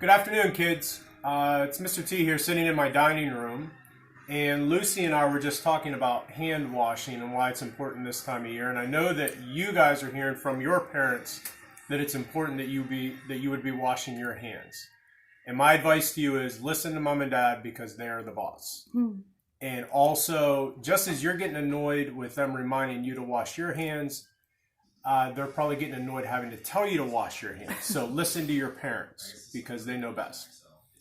Good afternoon, kids. It's Mr. T here sitting in my dining room, and Lucy and I were just talking about hand washing and why it's important this time of year. And I know that you guys are hearing from your parents that it's important that you would be washing your hands. And my advice to you is listen to mom and dad because they are the boss. And also, just as you're getting annoyed with them reminding you to wash your hands, they're probably getting annoyed having to tell you to wash your hands. So listen to your parents because they know best.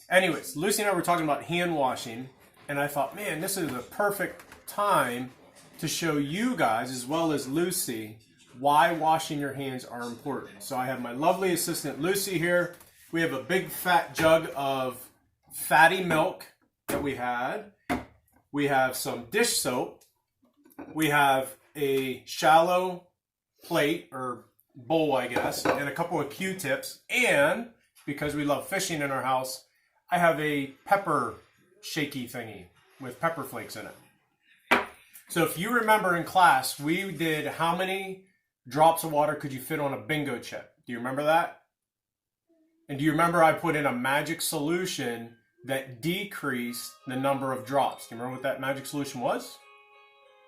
Anyways, Lucy and I were talking about hand washing, and I thought, man, this is a perfect time to show you guys, as well as Lucy, why washing your hands are important. So I have my lovely assistant Lucy here. We have a big fat jug of fatty milk that we had. We have some dish soap. We have a shallow plate or bowl, I guess, and a couple of Q-tips. And because we love fishing in our house, I have a pepper shaky thingy with pepper flakes in it. So if you remember in class, we did how many drops of water could you fit on a bingo chip? Do you remember that? And do you remember I put in a magic solution that decreased the number of drops? Do you remember what that magic solution was?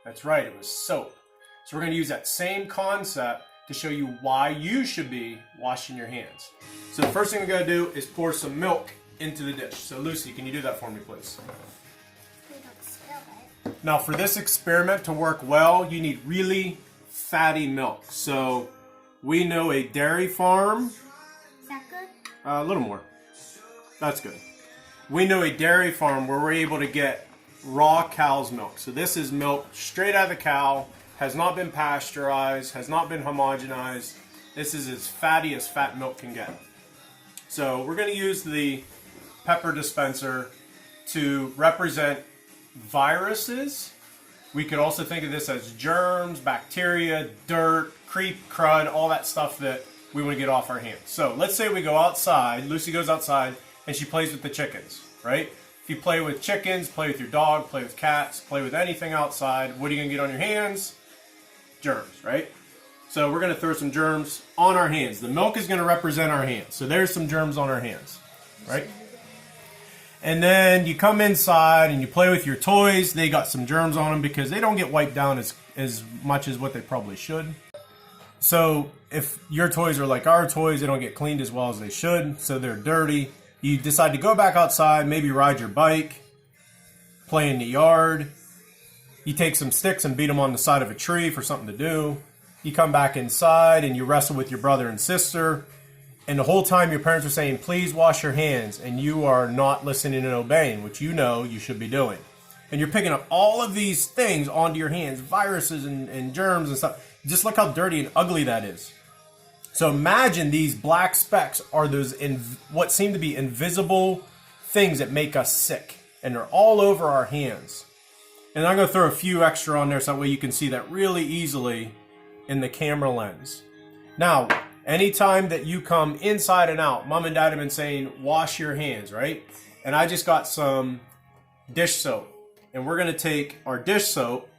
That's right, it was soap. So we're going to use that same concept to show you why you should be washing your hands. So the first thing we're going to do is pour some milk into the dish. So Lucy, can you do that for me, please? Now for this experiment to work well, you need really fatty milk. So we know a dairy farm. Is that good? A little more. That's good. We know a dairy farm where we're able to get raw cow's milk. So this is milk straight out of the cow. Has not been pasteurized, has not been homogenized. This is as fatty as fat milk can get. So we're going to use the pepper dispenser to represent viruses. We could also think of this as germs, bacteria, dirt, creep, crud, all that stuff that we want to get off our hands. So let's say we go outside, Lucy goes outside and she plays with the chickens, right? If you play with chickens, play with your dog, play with cats, play with anything outside, what are you going to get on your hands? Germs, right? So we're going to throw some germs on our hands. The milk is going to represent our hands. So there's some germs on our hands, right? And then you come inside and you play with your toys. They got some germs on them because they don't get wiped down as much as what they probably should. So if your toys are like our toys, they don't get cleaned as well as they should, so they're dirty. You decide to go back outside, maybe ride your bike, play in the yard. You take some sticks and beat them on the side of a tree for something to do. You come back inside and you wrestle with your brother and sister. And the whole time your parents are saying, please wash your hands. And you are not listening and obeying, which you know you should be doing. And you're picking up all of these things onto your hands, viruses and germs and stuff. Just look how dirty and ugly that is. So imagine these black specks are those what seem to be invisible things that make us sick. And they're all over our hands. And I'm going to throw a few extra on there so that way you can see that really easily in the camera lens. Now, anytime that you come inside and out, mom and dad have been saying, wash your hands, right? And I just got some dish soap. And we're going to take our dish soap,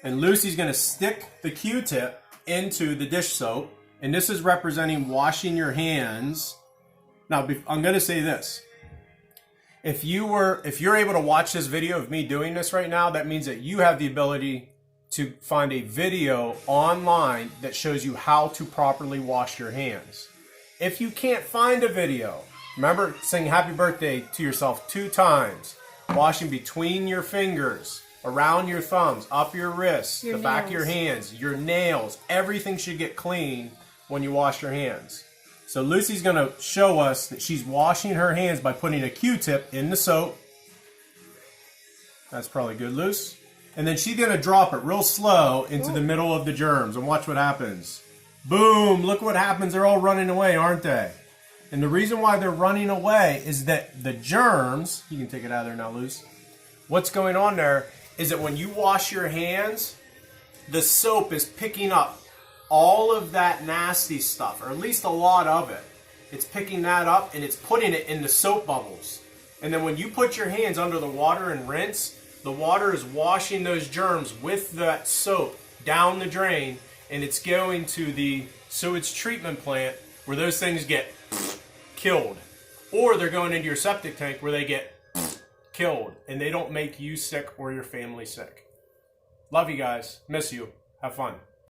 and Lucy's going to stick the Q-tip into the dish soap. And this is representing washing your hands. Now, I'm going to say this. If you're able to watch this video of me doing this right now, that means that you have the ability to find a video online that shows you how to properly wash your hands. If you can't find a video, remember, sing happy birthday to yourself 2 times. Washing between your fingers, around your thumbs, up your wrists, the back of your hands, your nails. Everything should get clean when you wash your hands. So Lucy's going to show us that she's washing her hands by putting a Q-tip in the soap. That's probably good, Luce. And then she's going to drop it real slow into the middle of the germs. And watch what happens. Boom! Look what happens. They're all running away, aren't they? And the reason why they're running away is that the germs... You can take it out of there now, Luce. What's going on there is that when you wash your hands, the soap is picking up all of that nasty stuff, or at least a lot of it. It's picking that up and it's putting it in the soap bubbles. And then when you put your hands under the water and rinse, the water is washing those germs with that soap down the drain, and it's going to the sewage treatment plant where those things get killed. or they're going into your septic tank where they get killed and they don't make you sick or your family sick. Love you guys. Miss you. Have fun.